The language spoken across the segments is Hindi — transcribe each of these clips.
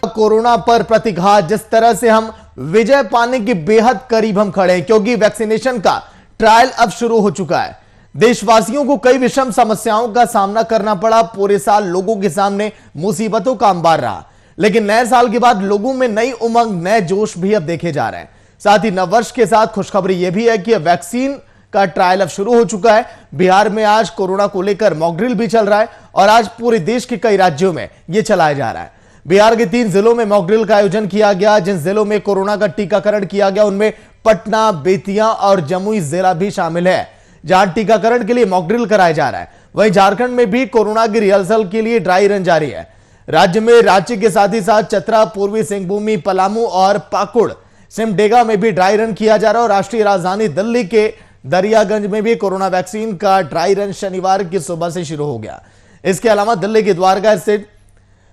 कोरोना पर प्रतिघात, जिस तरह से हम विजय पाने के बेहद करीब हम खड़े हैं, क्योंकि वैक्सीनेशन का ट्रायल अब शुरू हो चुका है। देशवासियों को कई विषम समस्याओं का सामना करना पड़ा। पूरे साल लोगों के सामने मुसीबतों का अंबार रहा, लेकिन नए साल के बाद लोगों में नई उमंग, नए जोश भी अब देखे जा रहे हैं। साथ ही नववर्ष के साथ खुशखबरी यह भी है कि वैक्सीन का ट्रायल अब शुरू हो चुका है। बिहार में आज कोरोना को लेकर मॉक ड्रिल भी चल रहा है और आज पूरे देश के कई राज्यों में यह चलाया जा रहा है। बिहार के 3 जिलों में मॉक ड्रिल का आयोजन किया गया। जिन जिलों में कोरोना का टीकाकरण किया गया उनमें पटना, बेतिया और जमुई जिला भी शामिल है, जहां टीकाकरण के लिए मॉक ड्रिल कराया जा रहा है। वहीं झारखंड में भी कोरोना की रिहर्सल के लिए ड्राई रन जारी है। राज्य में रांची के साथ ही साथ चतरा, पूर्वी सिंहभूम, पलामू और पाकुड़, सिमडेगा में भी ड्राई रन किया जा रहा है। और राष्ट्रीय राजधानी दिल्ली के दरियागंज में भी कोरोना वैक्सीन का ड्राई रन शनिवार की सुबह से शुरू हो गया। इसके अलावा दिल्ली के द्वारका स्थित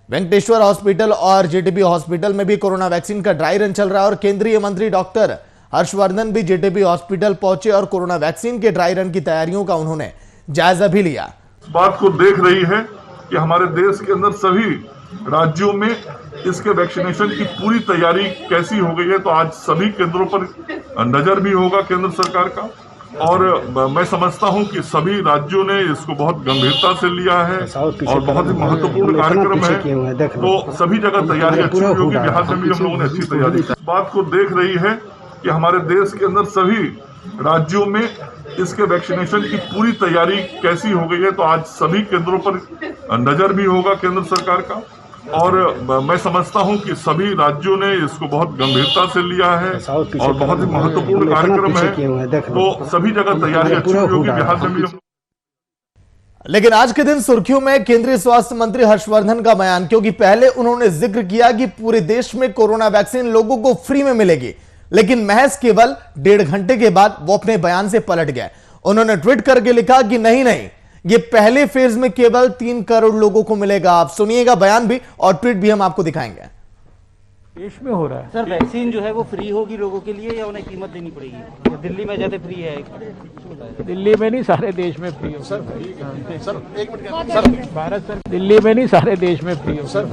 वेंकटेश्वर हॉस्पिटल और जेटीबी हॉस्पिटल में भी कोरोना वैक्सीन का ड्राई रन चल रहा है। और केंद्रीय मंत्री डॉक्टर हर्षवर्धन भी जेटीबी हॉस्पिटल पहुंचे और कोरोना वैक्सीन के ड्राई रन की तैयारियों का उन्होंने जायजा भी लिया। इस बात को देख रही है कि हमारे देश के अंदर सभी राज्यों में इसके वैक्सीनेशन की पूरी तैयारी कैसी हो गई है। तो आज सभी केंद्रों पर नजर भी होगा केंद्र सरकार का, और मैं समझता हूं कि सभी राज्यों ने इसको बहुत गंभीरता से लिया है और बहुत ही महत्वपूर्ण कार्यक्रम है। तो सभी जगह तैयारी अच्छी होगी। बिहार में भी हम लोगों ने अच्छी तैयारी की। इस बात को देख रही है कि हमारे देश के अंदर सभी राज्यों में इसके वैक्सीनेशन की पूरी तैयारी कैसी हो गई है। तो आज सभी केंद्रों पर नजर भी होगा केंद्र सरकार का, और मैं समझता हूं कि सभी राज्यों ने इसको बहुत गंभीरता से लिया है और बहुत ही महत्वपूर्ण कार्यक्रम है। तो सभी जगह तैयारी अच्छी होगी। बिहार में भी। लेकिन आज के दिन सुर्खियों में केंद्रीय स्वास्थ्य मंत्री हर्षवर्धन का बयान, क्योंकि पहले उन्होंने जिक्र किया कि पूरे देश में कोरोना वैक्सीन लोगों को फ्री में मिलेगी, लेकिन महज केवल 1.5 घंटे के बाद वो अपने बयान से पलट गए। उन्होंने ट्वीट करके लिखा कि नहीं, ये पहले फेज में केवल 3 करोड़ लोगों को मिलेगा। आप सुनिएगा बयान भी और ट्वीट भी हम आपको दिखाएंगे। देश में हो रहा है सर, वैक्सीन जो है वो फ्री होगी लोगों के लिए या उन्हें कीमत देनी पड़ेगी? दिल्ली में ज्यादा फ्री है? दिल्ली में नहीं, सारे देश में फ्री हो सर। सर एक minute sir, Bharat sir Delhi में नहीं, सारे देश में फ्री हो सर।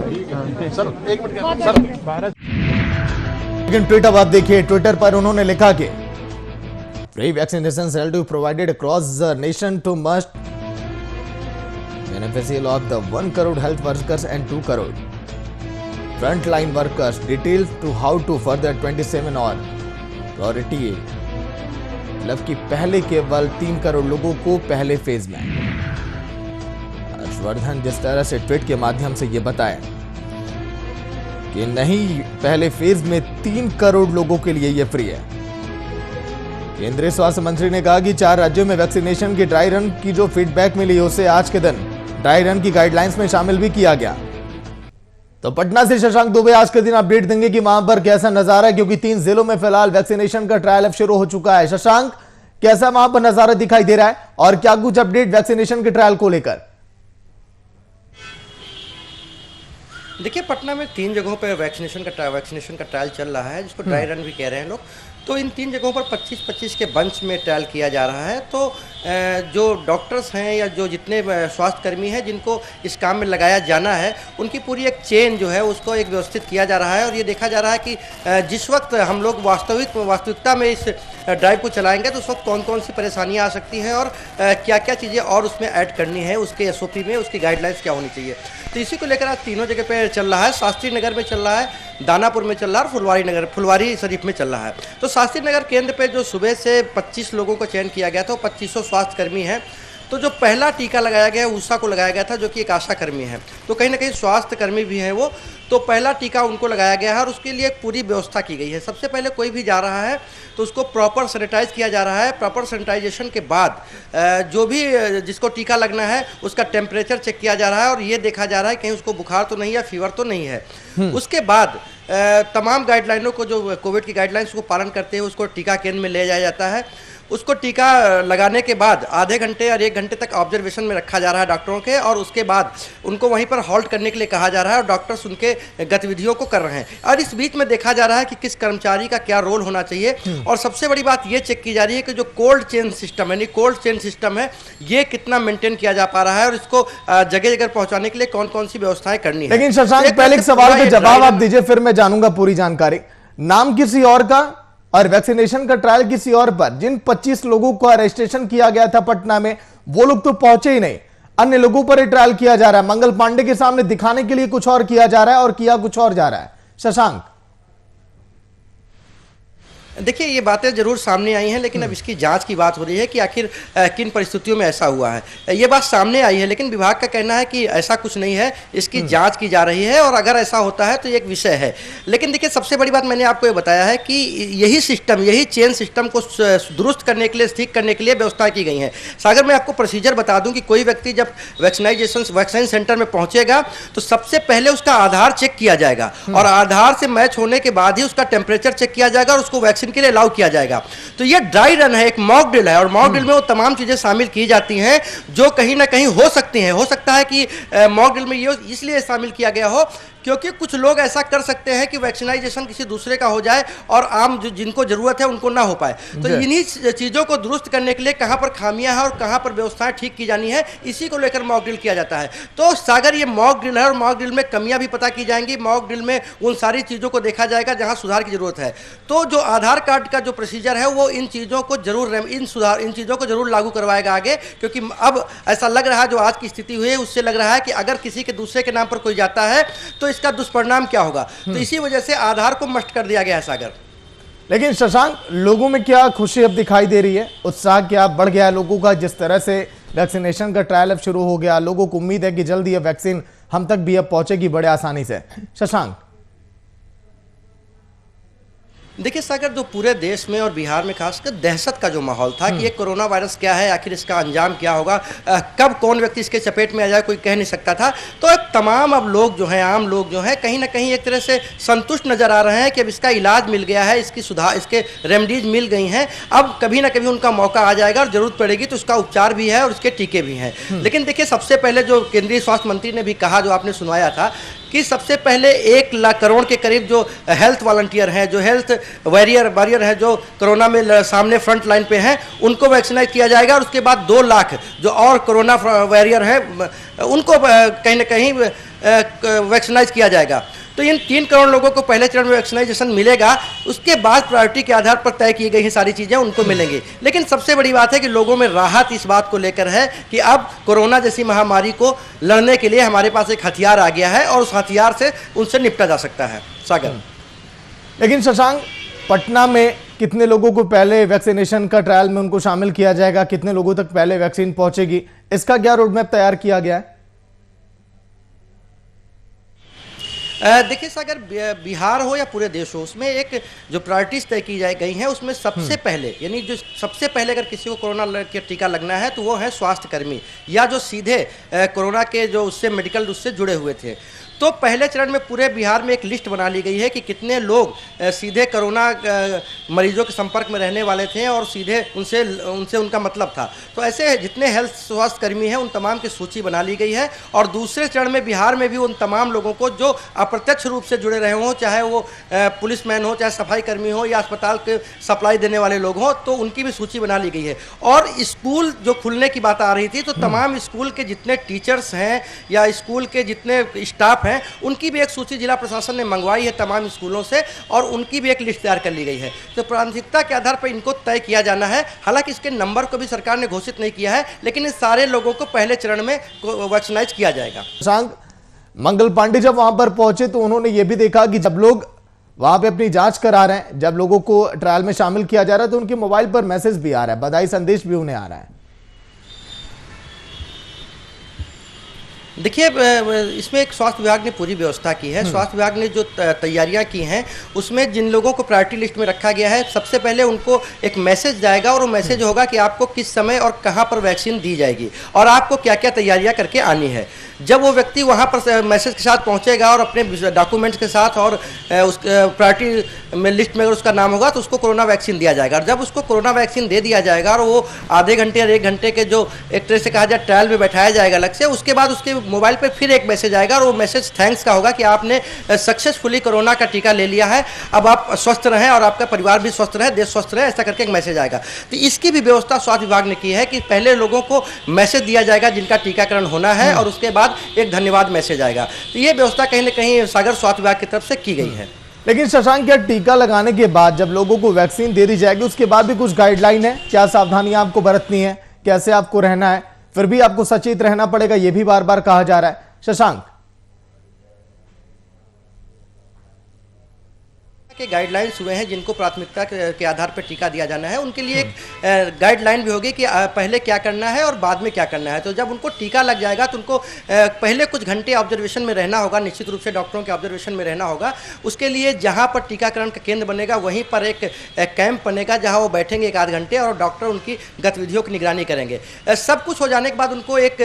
सर एक मिनट सर, भारत। लेकिन ट्विटर आप देखिए, ट्विटर पर उन्होंने लिखा कि free vaccination shall be provided across the nation to must beneficial of the 1 crore health workers and 2 crore frontline workers. Details to how to further 27 और priority मतलब कि पहले केवल 3 करोड़ लोगों को पहले फेज में। हर्षवर्धन जिस तरह से ट्वीट के माध्यम से यह बताया कि नहीं, पहले फेज में 3 करोड़ लोगों के लिए यह फ्री है। केंद्रीय स्वास्थ्य मंत्री ने कहा कि 4 राज्यों में वैक्सीनेशन की ड्राई रन की जो फीडबैक मिली उसे आज के दिन ड्राई रन की गाइडलाइंस में शामिल भी किया गया। तो पटना से शशांक दुबे आज के दिन अपडेट देंगे कि वहां पर कैसा नजारा है, क्योंकि 3 जिलों में फिलहाल वैक्सीनेशन का ट्रायल अब शुरू हो चुका है। शशांक, कैसा वहां पर नजारा दिखाई दे रहा है और क्या कुछ अपडेट वैक्सीनेशन के ट्रायल को लेकर? देखिए, पटना में 3 जगहों पर वैक्सीनेशन का ट्रायल चल रहा है, जिसको ड्राई रन भी कह रहे हैं लोग। तो इन 3 जगहों पर 25-25 के बंच में ट्रायल किया जा रहा है। तो जो डॉक्टर्स हैं या जो जितने स्वास्थ्यकर्मी हैं जिनको इस काम में लगाया जाना है, उनकी पूरी एक चेन जो है उसको एक व्यवस्थित किया जा रहा है। और ये देखा जा रहा है कि जिस वक्त हम लोग वास्तविकता में इस ड्राइव को चलाएंगे तो उस वक्त कौन कौन सी परेशानियां आ सकती हैं और क्या क्या चीज़ें और उसमें ऐड करनी है, उसके SOP में उसकी गाइडलाइंस क्या होनी चाहिए। तो इसी को लेकर आज तीनों जगह पे चल रहा है। शास्त्री नगर में चल रहा है, दानापुर में चल रहा है और फुलवारी शरीफ में चल रहा है। तो शास्त्री नगर केंद्र पे जो सुबह से 25 लोगों को चयन किया गया था, 2500 स्वास्थ्यकर्मी हैं। तो जो पहला टीका लगाया गया है उषा को लगाया गया था, जो कि एक आशा कर्मी है। तो कहीं ना कहीं स्वास्थ्यकर्मी भी हैं वो। तो पहला टीका उनको लगाया गया है और उसके लिए एक पूरी व्यवस्था की गई है। सबसे पहले कोई भी जा रहा है तो उसको प्रॉपर सैनिटाइज किया जा रहा है। प्रॉपर सैनिटाइजेशन के बाद जो भी जिसको टीका लगना है उसका टेम्परेचर चेक किया जा रहा है और ये देखा जा रहा है कहीं उसको बुखार तो नहीं या फीवर तो नहीं है। उसके बाद तमाम गाइडलाइनों को, जो कोविड की गाइडलाइंस को पालन करते हैं, उसको टीका केंद्र में ले जाया जाता है। उसको टीका लगाने के बाद आधे घंटे और 1 घंटे तक ऑब्जर्वेशन में रखा जा रहा है डॉक्टरों के, और उसके बाद उनको वहीं पर हॉल्ट करने के लिए कहा जा रहा है और डॉक्टर्स उनके गतिविधियों को कर रहे हैं। और इस बीच में देखा जा रहा है कि किस कर्मचारी का क्या रोल होना चाहिए, और सबसे बड़ी बात ये चेक की जा रही है कि जो कोल्ड चेन सिस्टम है, कोल्ड चेन सिस्टम है, ये कितना मेंटेन किया जा पा रहा है और इसको जगह जगह पहुंचाने के लिए कौन कौन सी व्यवस्थाएं करनी है। लेकिन शशांक, पहले एक सवाल के जवाब आप दीजिए, फिर मैं जानूंगा पूरी जानकारी। नाम किसी और का और वैक्सीनेशन का ट्रायल किसी और पर। जिन 25 लोगों को अरेस्टेशन किया गया था पटना में, वो लोग तो पहुंचे ही नहीं, अन्य लोगों पर ही ट्रायल किया जा रहा है। मंगल पांडे के सामने दिखाने के लिए कुछ और किया जा रहा है और किया कुछ और जा रहा है। शशांक, देखिए, ये बातें जरूर सामने आई हैं, लेकिन अब इसकी जांच की बात हो रही है कि आखिर किन परिस्थितियों में ऐसा हुआ है। ये बात सामने आई है, लेकिन विभाग का कहना है कि ऐसा कुछ नहीं है, इसकी जांच की जा रही है, और अगर ऐसा होता है तो ये एक विषय है। लेकिन देखिए, सबसे बड़ी बात मैंने आपको ये बताया है कि यही सिस्टम, यही चेन सिस्टम को दुरुस्त करने के लिए, ठीक करने के लिए व्यवस्था की गई है। सागर, मैं आपको प्रोसीजर बता दूं कि कोई व्यक्ति जब वैक्सीन सेंटर में पहुंचेगा तो सबसे पहले उसका आधार चेक किया जाएगा, और आधार से मैच होने के बाद ही उसका टेम्परेचर चेक किया जाएगा और उसको वैक्सीन के लिए अलाउ किया जाएगा। तो ये ड्राई रन है, एक मॉक ड्रिल है, और मॉक ड्रिल में वो तमाम चीजें शामिल की जाती हैं जो कहीं ना कहीं हो सकती हैं। हो सकता है कि मॉक ड्रिल में ये इसलिए शामिल किया गया हो क्योंकि कुछ लोग ऐसा कर सकते हैं कि वैक्सीनाइजेशन किसी दूसरे का हो जाए और आम जिनको जरूरत है उनको ना हो पाए। तो इन्हीं चीजों को दुरुस्त करने के लिए कहां पर खामियां हैं और कहां पर व्यवस्थाएं ठीक की जानी है, इसी को लेकर मॉक ड्रिल किया जाता है। तो सागर, ये मॉक ड्रिल है और मॉक ड्रिल में कमियां भी पता की जाएंगी। मॉक ड्रिल में उन सारी चीजों को देखा जाएगा जहां सुधार की जरूरत है। तो जो आधार कार्ड का जो प्रोसीजर है वो इन चीजों को जरूर इन चीजों को जरूर लागू करवाएगा आगे, क्योंकि अब ऐसा लग रहा है, जो आज की स्थिति हुई है उससे लग रहा है कि अगर किसी के दूसरे के नाम पर कोई जाता है तो इसका दुष्परिणाम क्या होगा। तो इसी वजह से आधार को मस्ट कर दिया गया है सागर। लेकिन शशांक, लोगों में क्या खुशी अब दिखाई दे रही है, उत्साह क्या बढ़ गया है लोगों का? जिस तरह से वैक्सीनेशन का ट्रायल अब शुरू हो गया, लोगों को उम्मीद है कि जल्दी यह वैक्सीन हम तक भी अब पहुंचेगी बड़े आसानी से। शशांक, देखिए सागर, जो पूरे देश में और बिहार में खासकर दहशत का जो माहौल था कि ये कोरोना वायरस क्या है, आखिर इसका अंजाम क्या होगा, कब कौन व्यक्ति इसके चपेट में आ जाए कोई कह नहीं सकता था। तो अब तमाम अब लोग जो हैं, आम लोग जो हैं, कहीं ना कहीं एक तरह से संतुष्ट नजर आ रहे हैं कि अब इसका इलाज मिल गया है, इसके रेमडीज मिल गई हैं। अब कभी ना कभी उनका मौका आ जाएगा और जरूरत पड़ेगी तो उसका उपचार भी है और उसके टीके भी हैं। लेकिन देखिए, सबसे पहले जो केंद्रीय स्वास्थ्य मंत्री ने भी कहा, जो आपने सुनवाया था, कि सबसे पहले 1 लाख करोड़ के करीब जो हेल्थ वॉलंटियर हैं, जो हेल्थ वॉरियर हैं, जो कोरोना में सामने फ्रंट लाइन पे हैं, उनको वैक्सीनाइज किया जाएगा। और उसके बाद 2 लाख जो और कोरोना वॉरियर हैं उनको कहीं ना कहीं वैक्सीनाइज किया जाएगा। तो इन 3 करोड़ लोगों को पहले चरण में वैक्सीनाइजेशन मिलेगा। उसके बाद प्रायोरिटी के आधार पर तय की गई हैं सारी चीज़ें उनको मिलेंगी। लेकिन सबसे बड़ी बात है कि लोगों में राहत इस बात को लेकर है कि अब कोरोना जैसी महामारी को लड़ने के लिए हमारे पास एक हथियार आ गया है और उस हथियार से उनसे निपटा जा सकता है। सागर, लेकिन शशांक, पटना में कितने लोगों को पहले वैक्सीनेशन का ट्रायल में उनको शामिल किया जाएगा, कितने लोगों तक पहले वैक्सीन पहुंचेगी, इसका क्या रोडमैप तैयार किया गया है? देखिए सागर, बिहार हो या पूरे देश हो, उसमें एक जो प्रायोरिटीज तय की गई हैं उसमें सबसे पहले, यानी जो सबसे पहले अगर किसी को कोरोना के टीका लगना है तो वो है स्वास्थ्य कर्मी या जो सीधे कोरोना के जो उससे मेडिकल उससे जुड़े हुए थे। तो पहले चरण में पूरे बिहार में एक लिस्ट बना ली गई है कि कितने लोग सीधे कोरोना मरीजों के संपर्क में रहने वाले थे और सीधे उनसे उनका मतलब था। तो ऐसे जितने हेल्थ स्वास्थ्य कर्मी हैं उन तमाम की सूची बना ली गई है। और दूसरे चरण में बिहार में भी उन तमाम लोगों को जो अप्रत्यक्ष रूप से जुड़े रहे हों, चाहे वो पुलिसमैन हो, चाहे सफाई कर्मी हो या अस्पताल के सप्लाई देने वाले लोग हों, तो उनकी भी सूची बना ली गई है। और स्कूल जो खुलने की बात आ रही थी, तो तमाम स्कूल के जितने टीचर्स हैं या स्कूल के जितने स्टाफ हैं, उनकी भी एक सूची जिला प्रशासन ने मंगवाई है तमाम स्कूलों से, और उनकी भी एक लिस्ट तैयार कर ली गई है। तो प्राथमिकता के आधार पर इनको तय किया जाना है। हालांकि इसके नंबर को भी सरकार ने घोषित नहीं किया है, लेकिन इन सारे लोगों को पहले चरण में वैक्सीनाइज किया जाएगा। शशांक, मंगल पांडे जब वहां पर पहुंचे तो उन्होंने यह भी देखा कि जब लोग वहां पे अपनी जांच करा रहे हैं, जब लोगों को ट्रायल में शामिल किया जा रहा है, तो उनके मोबाइल पर मैसेज भी आ रहा है, बधाई संदेश भी उन्हें आ रहा है। देखिए, इसमें एक स्वास्थ्य विभाग ने पूरी व्यवस्था की है। स्वास्थ्य विभाग ने जो तैयारियां की हैं उसमें जिन लोगों को प्रायोरिटी लिस्ट में रखा गया है, सबसे पहले उनको एक मैसेज जाएगा और वो मैसेज होगा कि आपको किस समय और कहां पर वैक्सीन दी जाएगी और आपको क्या क्या तैयारियां करके आनी है। जब वो व्यक्ति वहाँ पर मैसेज के साथ पहुँचेगा और अपने डॉक्यूमेंट्स के साथ और उस प्रायोरिटी में लिस्ट में अगर उसका नाम होगा तो उसको कोरोना वैक्सीन दिया जाएगा। और जब उसको कोरोना वैक्सीन दे दिया जाएगा और वो आधे घंटे या 1 घंटे के जो एक तरह से कहा जाए ट्रायल में बैठाया जाएगा अलग से, उसके बाद उसके मोबाइल पर फिर एक मैसेज आएगा और वो मैसेज थैंक्स का होगा कि आपने सक्सेसफुली कोरोना का टीका ले लिया है, अब आप स्वस्थ रहें और आपका परिवार भी स्वस्थ रहे, देश स्वस्थ रहे, ऐसा करके एक मैसेज आएगा। तो इसकी भी व्यवस्था स्वास्थ्य विभाग ने की है कि पहले लोगों को मैसेज दिया जाएगा जिनका टीकाकरण होना है और उसके बाद एक धन्यवाद मैसेज आएगा। तो ये व्यवस्था कहीं ना कहीं सागर स्वास्थ्य विभाग की तरफ से की गई है। लेकिन शशांक, क्या टीका लगाने के बाद जब लोगों को वैक्सीन दे दी जाएगी उसके बाद भी कुछ गाइडलाइन है? क्या सावधानियां आपको बरतनी है, कैसे आपको रहना है, फिर भी आपको सचेत रहना पड़ेगा, यह भी बार बार कहा जा रहा है। शशांक, के गाइडलाइंस हुए हैं जिनको प्राथमिकता के आधार पर टीका दिया जाना है, उनके लिए एक गाइडलाइन भी होगी कि पहले क्या करना है और बाद में क्या करना है। तो जब उनको टीका लग जाएगा तो उनको पहले कुछ घंटे ऑब्जर्वेशन में रहना होगा, निश्चित रूप से डॉक्टरों के ऑब्जर्वेशन में रहना होगा। उसके लिए जहां पर टीकाकरण का केंद्र बनेगा वहीं पर एक कैंप बनेगा जहां वो बैठेंगे 1 आध घंटे और डॉक्टर उनकी गतिविधियों की निगरानी करेंगे। सब कुछ हो जाने के बाद उनको एक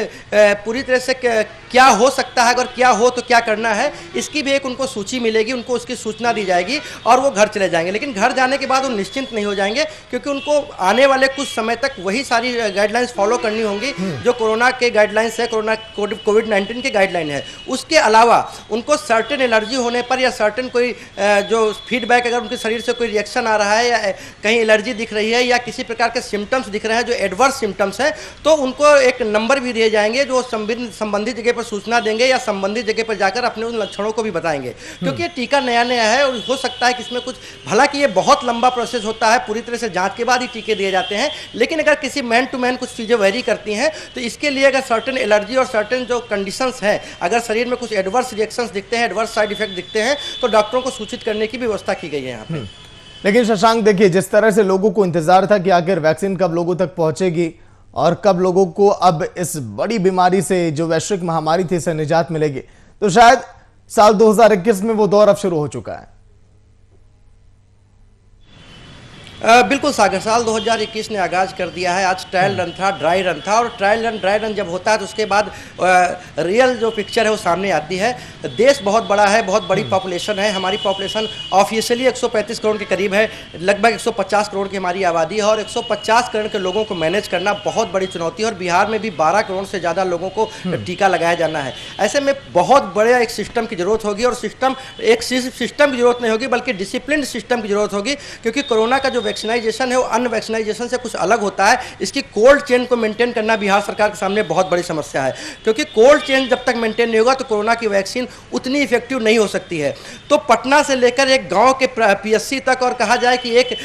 पूरी तरह से क्या हो सकता है, अगर क्या हो तो क्या करना है, इसकी भी एक उनको सूची मिलेगी, उनको उसकी सूचना दी जाएगी और वो घर चले जाएंगे। लेकिन घर जाने के बाद वो निश्चिंत नहीं हो जाएंगे क्योंकि उनको आने वाले कुछ समय तक वही सारी गाइडलाइंस फॉलो करनी होंगी जो कोरोना के गाइडलाइंस है, कोविड-19 के गाइडलाइन है। उसके अलावा उनको सर्टेन एलर्जी होने पर या सर्टेन कोई जो फीडबैक, अगर उनके शरीर से कोई रिएक्शन आ रहा है या कहीं एलर्जी दिख रही है या किसी प्रकार के सिम्टम्स दिख रहे हैं जो एडवर्स सिम्टम्स हैं, तो उनको एक नंबर भी दिए जाएंगे जो संबंधित जगह पर सूचना देंगे या संबंधित जगह पर जाकर अपने उन लक्षणों को भी बताएंगे। क्योंकि ये टीका नया नया है और हो सकता है कि इसमें कुछ, हालांकि ये बहुत लंबा प्रोसेस होता है, पूरी तरह से जांच के बाद ही टीके दिए जाते हैं, लेकिन अगर किसी मैन टू मैन कुछ चीज़ें वेरी करती हैं तो इसके लिए अगर सर्टेन एलर्जी और सर्टेन जो कंडीशंस हैं, अगर शरीर में कुछ एडवर्स रिएक्शंस दिखते हैं, एडवर्स साइड इफेक्ट दिखते हैं, तो डॉक्टरों को सूचित करने की व्यवस्था की गई है यहाँ पे। लेकिन शशांक, देखिए, जिस तरह से लोगों को इंतजार था कि आखिर वैक्सीन कब लोगों तक पहुंचेगी और कब लोगों को अब इस बड़ी बीमारी से, जो वैश्विक महामारी थी, इससे निजात मिलेगी, तो शायद साल 2021 में वो दौर अब शुरू हो चुका है। बिल्कुल सागर, साल 2021 ने आगाज कर दिया है। आज ट्रायल रन था, ड्राई रन था, और ड्राई रन जब होता है तो उसके बाद रियल जो पिक्चर है वो सामने आती है। देश बहुत बड़ा है, बहुत बड़ी पॉपुलेशन है। हमारी पॉपुलेशन ऑफिशियली 135 करोड़ के करीब है, लगभग 150 करोड़ की हमारी आबादी है और 150 करोड़ के लोगों को मैनेज करना बहुत बड़ी चुनौती है। और बिहार में भी 12 करोड़ से ज़्यादा लोगों को टीका लगाया जाना है। ऐसे में बहुत बड़े एक सिस्टम की जरूरत होगी और सिस्टम की जरूरत नहीं होगी बल्कि डिसिप्लिन सिस्टम की जरूरत होगी, क्योंकि कोरोना का जो वैक्सीनाइजेशन है वो अनवैक्सीनाइजेशन से कुछ अलग होता है। इसकी कोल्ड चेन को मेंटेन करना बिहार सरकार के सामने बहुत बड़ी समस्या है, क्योंकि कोल्ड चेन जब तक मेंटेन नहीं होगा तो कोरोना की वैक्सीन उतनी इफेक्टिव नहीं हो सकती है। तो पटना से लेकर एक गांव के पीएससी तक, और कहा जाए कि एक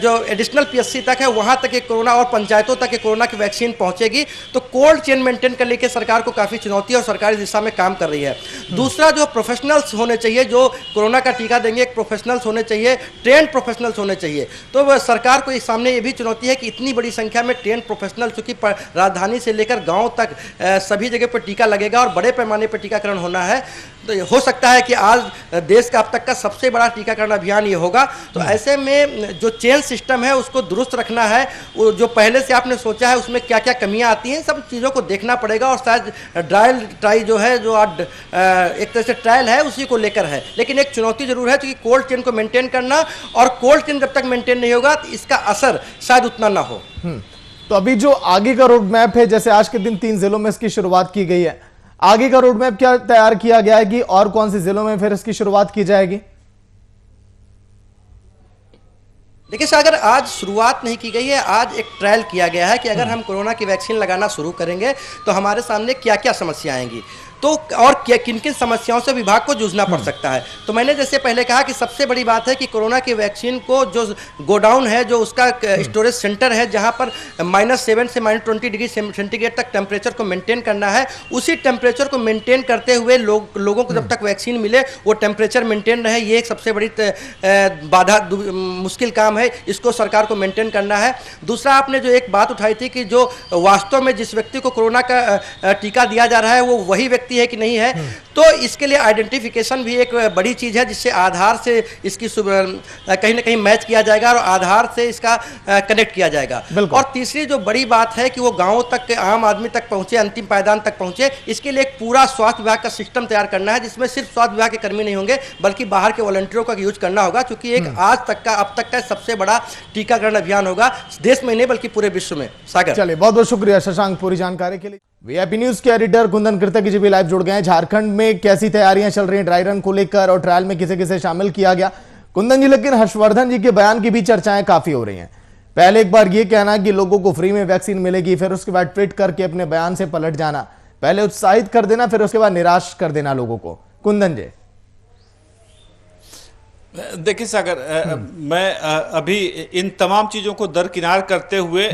जो एडिशनल पीएससी तक है वहां तक एक कोरोना, और पंचायतों तक एक कोरोना की वैक्सीन पहुंचेगी। तो कोल्ड चेन मेंटेन करने के सरकार को काफी चुनौती है और सरकार इस दिशा में काम कर रही है। दूसरा, जो प्रोफेशनल्स होने चाहिए जो कोरोना का टीका देंगे, एक प्रोफेशनल्स होने चाहिए, ट्रेंड प्रोफेशनल्स होने चाहिए। तो सरकार को इस सामने ये भी चुनौती है कि इतनी बड़ी संख्या में ट्रेंड प्रोफेशनल, चूंकि राजधानी से लेकर गांव तक सभी जगह पर टीका लगेगा और बड़े पैमाने पर टीकाकरण होना है। तो हो सकता है कि आज देश का अब तक का सबसे बड़ा टीकाकरण अभियान ये होगा। तो ऐसे में जो चेन सिस्टम है उसको दुरुस्त रखना है, जो पहले से आपने सोचा है उसमें क्या क्या कमियां आती हैं, सब चीज़ों को देखना पड़ेगा। और शायद ट्राई जो है, जो आज एक तरह से ट्रायल है, उसी को लेकर है। लेकिन एक चुनौती जरूर है, क्योंकि कोल्ड चेन को मेंटेन करना, और कोल्ड चेन जब तक मेंटेन नहीं होगा तो इसका असर शायद उतना ना हो। तो अभी जो आगे का रोड मैप है, जैसे आज के दिन 3 जिलों में इसकी शुरुआत की गई है, आगे का रोड मैप क्या तैयार किया गया है कि और कौन से जिलों में फिर इसकी शुरुआत की जाएगी? देखिए सागर, आज शुरुआत नहीं की गई है, आज एक ट्रायल किया गया है कि अगर हम कोरोना की वैक्सीन लगाना शुरू करेंगे तो हमारे सामने क्या क्या समस्या आएंगी, तो और किन किन समस्याओं से विभाग को जूझना पड़ सकता है। तो मैंने जैसे पहले कहा कि सबसे बड़ी बात है कि कोरोना की वैक्सीन को जो गोडाउन है, जो उसका स्टोरेज सेंटर है, जहां पर -7 से -20 डिग्री सेंटीग्रेड तक टेम्परेचर को मेंटेन करना है, उसी टेम्परेचर को मेंटेन करते हुए लोगों को जब तक वैक्सीन मिले वो टेम्परेचर मेंटेन रहे, ये एक सबसे बड़ी बाधा, मुश्किल काम है। इसको सरकार को मेंटेन करना है। दूसरा, आपने जो एक बात उठाई थी कि जो वास्तव में जिस व्यक्ति को कोरोना का टीका दिया जा रहा है वो वही व्यक्ति है कि नहीं है, तो तो इसके लिए आइडेंटिफिकेशन भी एक बड़ी चीज़ है, जिससे आधार से इसकी कहीं ना कहीं मैच किया जाएगा और आधार से इसका कनेक्ट किया जाएगा। और तीसरी जो बड़ी बात है कि वो गाँव तक, आम आदमी तक पहुँचे, अंतिम पायदान तक पहुँचे, इसके लिए एक पूरा स्वास्थ्य विभाग का सिस्टम तैयार करना है, जिसमें सिर्फ स्वास्थ्य विभाग के कर्मी नहीं होंगे बल्कि बाहर के वॉलंटियरों का यूज करना होगा, क्योंकि एक आज तक का, अब तक का सबसे बड़ा टीकाकरण अभियान होगा देश में नहीं बल्कि पूरे विश्व में। सागर, चलिए बहुत बहुत शुक्रिया शशांक पूरी जानकारी के लिए। वीआईपी न्यूज के एडिटर कुंदन कृतक जी भी लाइव जुड़ गए हैं। झारखंड में कैसी तैयारियां चल रही हैं ड्राई रन को लेकर और ट्रायल में किसे किसे शामिल किया गया कुंदन जी, लेकिन हर्षवर्धन जी के बयान की भी चर्चाएं काफी हो रही हैं। पहले एक बार ये कहना कि लोगों को फ्री में वैक्सीन मिलेगी, फिर उसके बाद ट्वीट करके अपने बयान से पलट जाना, पहले उत्साहित कर देना फिर उसके बाद निराश कर देना लोगों को। कुंदन जी देखिए सागर, मैं अभी इन तमाम चीज़ों को दरकिनार करते हुए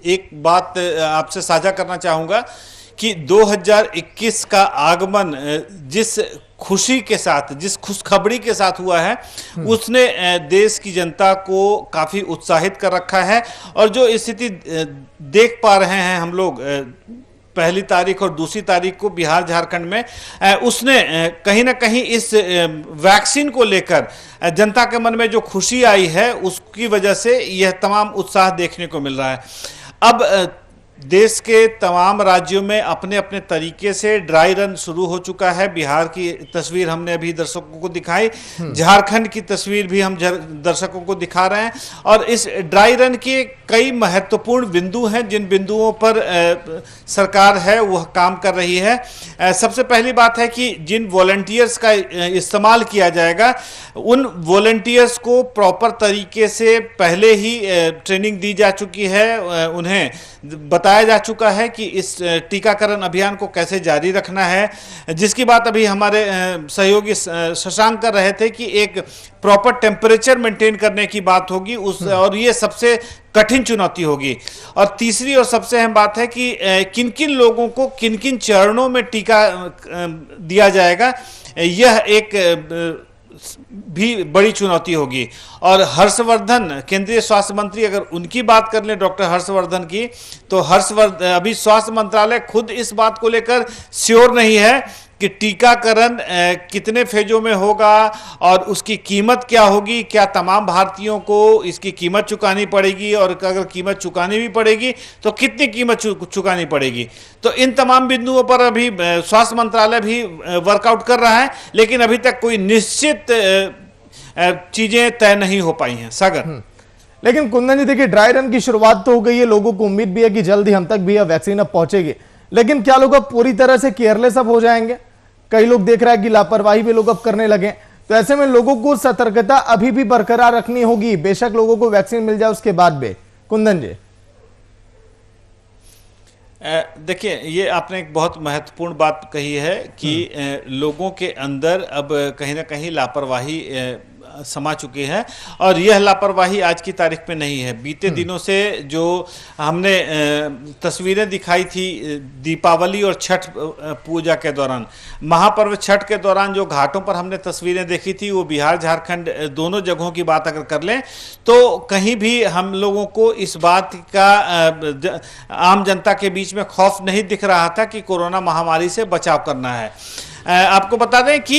एक बात आपसे साझा करना चाहूँगा कि 2021 का आगमन जिस खुशी के साथ, जिस खुशखबरी के साथ हुआ है, उसने देश की जनता को काफ़ी उत्साहित कर रखा है। और जो स्थिति देख पा रहे हैं हम लोग पहली तारीख और दूसरी तारीख को बिहार झारखंड में, उसने कहीं ना कहीं इस वैक्सीन को लेकर जनता के मन में जो खुशी आई है उसकी वजह से यह तमाम उत्साह देखने को मिल रहा है। अब देश के तमाम राज्यों में अपने अपने तरीके से ड्राई रन शुरू हो चुका है। बिहार की तस्वीर हमने अभी दर्शकों को दिखाई, झारखंड की तस्वीर भी हम दर्शकों को दिखा रहे हैं। और इस ड्राई रन के कई महत्वपूर्ण बिंदु हैं जिन बिंदुओं पर सरकार है वह काम कर रही है। सबसे पहली बात है कि जिन वॉलंटियर्स का इस्तेमाल किया जाएगा उन वॉलंटियर्स को प्रॉपर तरीके से पहले ही ट्रेनिंग दी जा चुकी है, उन्हें बताया जा चुका है कि इस टीकाकरण अभियान को कैसे जारी रखना है। जिसकी बात अभी हमारे सहयोगी शशांक कर रहे थे कि एक प्रॉपर टेम्परेचर मेंटेन करने की बात होगी और ये सबसे कठिन चुनौती होगी। और तीसरी और सबसे अहम बात है कि किन किन लोगों को किन किन चरणों में टीका दिया जाएगा, यह एक भी बड़ी चुनौती होगी। और हर्षवर्धन, केंद्रीय स्वास्थ्य मंत्री, अगर उनकी बात कर लें डॉक्टर हर्षवर्धन की, तो अभी स्वास्थ्य मंत्रालय खुद इस बात को लेकर श्योर नहीं है कि टीकाकरण कितने फेजों में होगा और उसकी कीमत क्या होगी, क्या तमाम भारतीयों को इसकी कीमत चुकानी पड़ेगी और अगर कीमत चुकानी भी पड़ेगी तो कितनी कीमत चुकानी पड़ेगी। तो इन तमाम बिंदुओं पर अभी स्वास्थ्य मंत्रालय भी वर्कआउट कर रहा है, लेकिन अभी तक कोई निश्चित चीजें तय नहीं हो पाई हैं। सागर, लेकिन कुंदन जी देखिए, ड्राई रन की शुरुआत तो हो गई है, लोगों को उम्मीद भी है कि जल्द ही हम तक भी यह वैक्सीन अब पहुंचेगी, लेकिन क्या लोग अब पूरी तरह से केयरलेस अब हो जाएंगे? कई लोग देख रहा है कि लापरवाही भी लोग अब करने लगे, तो ऐसे में लोगों को सतर्कता अभी भी बरकरार रखनी होगी, बेशक लोगों को वैक्सीन मिल जाए उसके बाद भी। कुंदन जी देखिए, ये आपने एक बहुत महत्वपूर्ण बात कही है कि लोगों के अंदर अब कहीं ना कहीं लापरवाही समा चुकी है और यह लापरवाही आज की तारीख में नहीं है। बीते दिनों से जो हमने तस्वीरें दिखाई थी दीपावली और छठ पूजा के दौरान, महापर्व छठ के दौरान जो घाटों पर हमने तस्वीरें देखी थी, वो बिहार झारखंड दोनों जगहों की बात अगर कर लें तो कहीं भी हम लोगों को इस बात का आम जनता के बीच में खौफ नहीं दिख रहा था कि कोरोना महामारी से बचाव करना है। आपको बता दें कि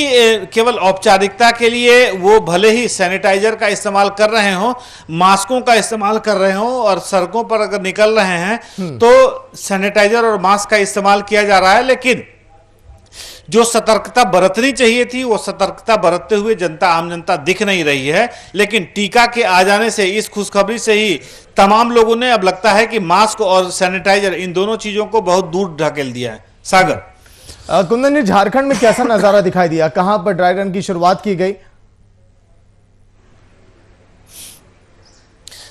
केवल औपचारिकता के लिए वो भले ही सैनिटाइजर का इस्तेमाल कर रहे हों, मास्कों का इस्तेमाल कर रहे हों और सड़कों पर अगर निकल रहे हैं तो सैनिटाइजर और मास्क का इस्तेमाल किया जा रहा है, लेकिन जो सतर्कता बरतनी चाहिए थी वो सतर्कता बरतते हुए आम जनता दिख नहीं रही है। लेकिन टीका के आ जाने से, इस खुशखबरी से ही तमाम लोगों ने अब लगता है कि मास्क और सैनिटाइजर इन दोनों चीजों को बहुत दूर ढकेल दिया है। सागर, कुंदन जी, झारखंड में कैसा नजारा दिखाई दिया, कहां पर ड्राई रन की शुरुआत की गई?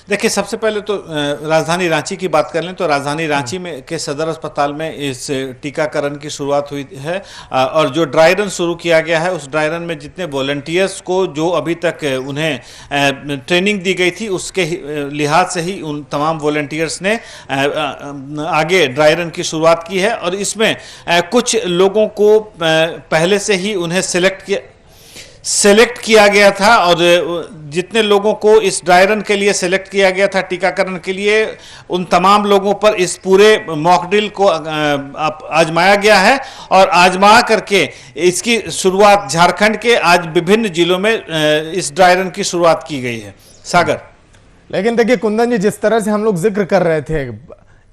देखिए, सबसे पहले तो राजधानी रांची की बात कर लें तो राजधानी रांची में के सदर अस्पताल में इस टीकाकरण की शुरुआत हुई है और जो ड्राई रन शुरू किया गया है उस ड्राई रन में जितने वॉलंटियर्स को जो अभी तक उन्हें ट्रेनिंग दी गई थी उसके लिहाज से ही उन तमाम वॉलंटियर्स ने आगे ड्राई रन की शुरुआत की है और इसमें कुछ लोगों को पहले से ही उन्हें सेलेक्ट किया गया था और जितने लोगों को इस ड्राई रन के लिए सेलेक्ट किया गया था टीकाकरण के लिए, उन तमाम लोगों पर इस पूरे मॉक ड्रिल को आजमाया गया है और आजमा करके इसकी शुरुआत झारखंड के आज विभिन्न जिलों में इस ड्राई रन की शुरुआत की गई है। सागर, लेकिन देखिए कुंदन जी, जिस तरह से हम लोग जिक्र कर रहे थे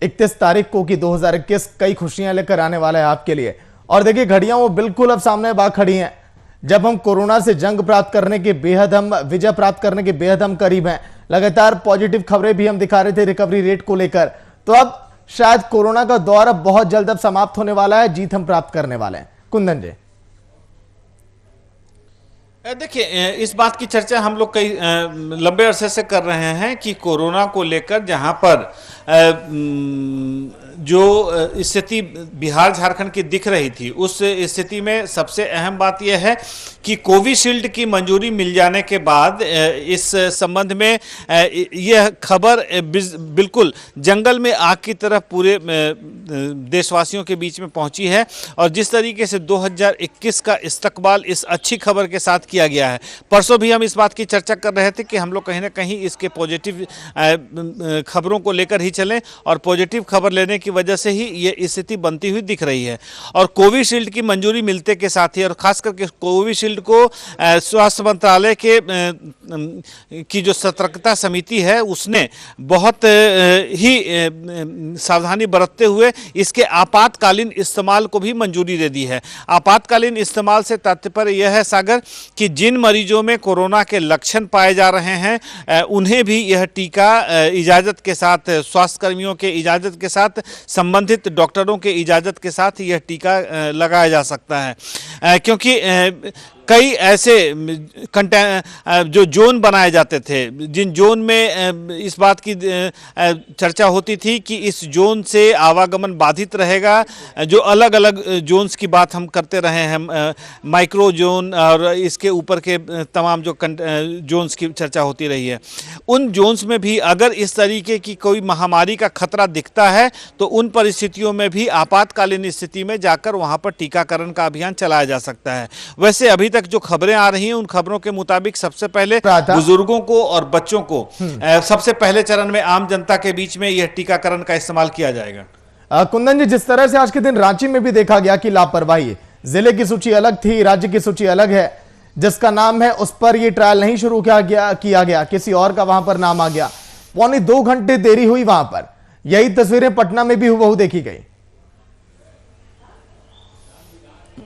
31 तारीख को कि 2021 कई खुशियां लेकर आने वाला है आपके लिए, और देखिए घड़ियां वो बिल्कुल अब सामने बा खड़ी हैं। जब हम कोरोना से जंग प्राप्त करने के बेहद हम विजय प्राप्त करने के बेहद हम करीब हैं, लगातार पॉजिटिव खबरें भी हम दिखा रहे थे रिकवरी रेट को लेकर, तो अब शायद कोरोना का दौर अब बहुत जल्द अब समाप्त होने वाला है, जीत हम प्राप्त करने वाले हैं। कुंदन जी, देखिए इस बात की चर्चा हम लोग कई लंबे अरसे से कर रहे हैं कि कोरोना को लेकर जहां पर जो स्थिति बिहार झारखंड की दिख रही थी, उस स्थिति में सबसे अहम बात यह है कि कोविशील्ड की मंजूरी मिल जाने के बाद इस संबंध में यह खबर बिल्कुल जंगल में आग की तरह पूरे देशवासियों के बीच में पहुंची है और जिस तरीके से 2021 का इस्तकबाल इस अच्छी खबर के साथ किया गया है। परसों भी हम इस बात की चर्चा कर रहे थे कि हम लोग कहीं ना कहीं इसके पॉजिटिव खबरों को लेकर ही चलें और पॉजिटिव खबर लेने की वजह से ही ये स्थिति बनती हुई दिख रही है। और कोविशील्ड की मंजूरी मिलते के साथ ही, और खास करके कोविशील्ड को स्वास्थ्य मंत्रालय के की जो सतर्कता समिति है उसने बहुत ही सावधानी बरतते हुए इसके आपातकालीन इस्तेमाल को भी मंजूरी दे दी है। आपातकालीन इस्तेमाल से तात्पर्य यह है सागर कि जिन मरीजों में कोरोना के लक्षण पाए जा रहे हैं उन्हें भी यह टीका इजाजत के साथ, स्वास्थ्य कर्मियों के इजाजत के साथ, संबंधित डॉक्टरों के इजाजत के साथ यह टीका लगाया जा सकता है, क्योंकि कई ऐसे जो जोन बनाए जाते थे, जिन जोन में इस बात की चर्चा होती थी कि इस जोन से आवागमन बाधित रहेगा। जो अलग अलग जोन्स की बात हम करते रहे हैं, माइक्रो जोन और इसके ऊपर के तमाम जो जोन्स की चर्चा होती रही है, उन जोन्स में भी अगर इस तरीके की कोई महामारी का खतरा दिखता है तो उन परिस्थितियों में भी आपातकालीन स्थिति में जाकर वहां पर टीकाकरण का अभियान चलाया जा सकता है। वैसे अभी तक जो खबरें आ रही हैं उन खबरों के मुताबिक सबसे पहले बुजुर्गों को और बच्चों को सबसे पहले चरण में आम जनता के बीच में यह टीकाकरण का इस्तेमाल किया जाएगा। कुंदन जी, जिस तरह से आज के दिन रांची में भी देखा गया कि लापरवाही, जिले की सूची अलग थी, राज्य की सूची अलग है, जिसका नाम है उस पर यह ट्रायल नहीं शुरू किया गया, किसी और का वहां पर नाम आ गया, 2.25 घंटे देरी हुई वहां पर। यही तस्वीरें पटना में भी हुबहू देखी गई।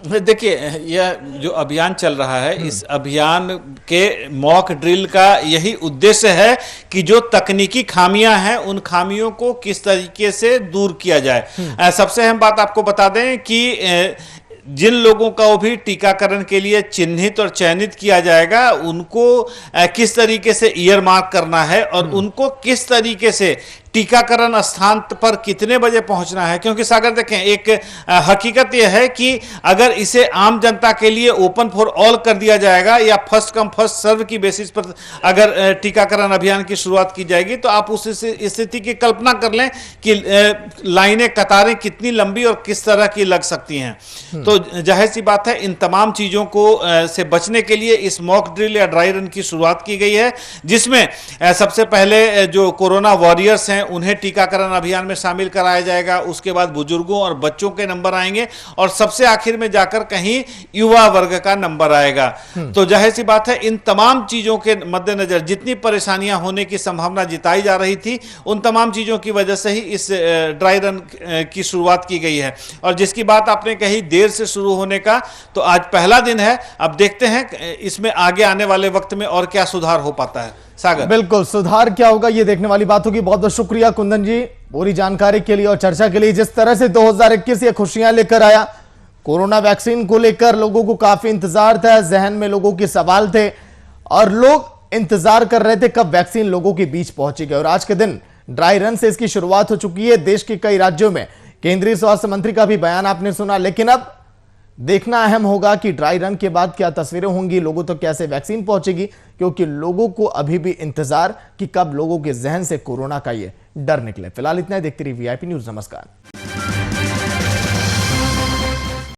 देखिए यह जो अभियान चल रहा है, इस अभियान के मॉक ड्रिल का यही उद्देश्य है कि जो तकनीकी खामियां हैं उन खामियों को किस तरीके से दूर किया जाए। सबसे अहम बात आपको बता दें कि जिन लोगों का वो भी टीकाकरण के लिए चिन्हित और चयनित किया जाएगा उनको किस तरीके से ईयर मार्क करना है और उनको किस तरीके से टीकाकरण स्थान पर कितने बजे पहुंचना है। क्योंकि सागर देखें, एक हकीकत यह है कि अगर इसे आम जनता के लिए ओपन फॉर ऑल कर दिया जाएगा या फर्स्ट कम फर्स्ट सर्व की बेसिस पर अगर टीकाकरण अभियान की शुरुआत की जाएगी तो आप उस स्थिति की कल्पना कर लें कि लाइनें, कतारें कितनी लंबी और किस तरह की लग सकती हैं। तो जाहिर सी बात है इन तमाम चीजों को से बचने के लिए इस मॉक ड्रिल या ड्राई रन की शुरुआत की गई है, जिसमें सबसे पहले जो कोरोना वॉरियर्स हैं उन्हें टीकाकरण अभियान में शामिल कराया जाएगा। उसके बाद बुजुर्गों और बच्चों के नंबर आएंगे और सबसे आखिर में जाकर कहीं युवा वर्ग का नंबर आएगा। तो जाहिर सी बात है इन तमाम चीजों के मद्देनजर जितनी परेशानियां होने की संभावना जताई जा रही थी उन तमाम चीजों की वजह से ही इस ड्राई रन की शुरुआत की गई है। और जिसकी बात आपने कही देर से शुरू होने का, तो आज पहला दिन है। अब देखते हैं इसमें आगे आने वाले वक्त में और क्या सुधार हो पाता है। सागर, बिल्कुल सुधार क्या होगा ये देखने वाली बात होगी। बहुत बहुत शुक्रिया कुंदन जी पूरी जानकारी के लिए और चर्चा के लिए। जिस तरह से 2021 ये खुशियां लेकर आया, कोरोना वैक्सीन को लेकर लोगों को काफी इंतजार था, जहन में लोगों के सवाल थे और लोग इंतजार कर रहे थे कब वैक्सीन लोगों के बीच पहुंचेगी। और आज के दिन ड्राई रन से इसकी शुरुआत हो चुकी है। देश के कई राज्यों में केंद्रीय स्वास्थ्य मंत्री का भी बयान आपने सुना, लेकिन अब देखना अहम होगा कि ड्राई रन के बाद क्या तस्वीरें होंगी, लोगों तक कैसे वैक्सीन पहुंचेगी, क्योंकि लोगों को अभी भी इंतजार कि कब लोगों के जहन से कोरोना का ये डर निकले। फिलहाल इतना ही, देखते रहिए वीआईपी न्यूज। नमस्कार।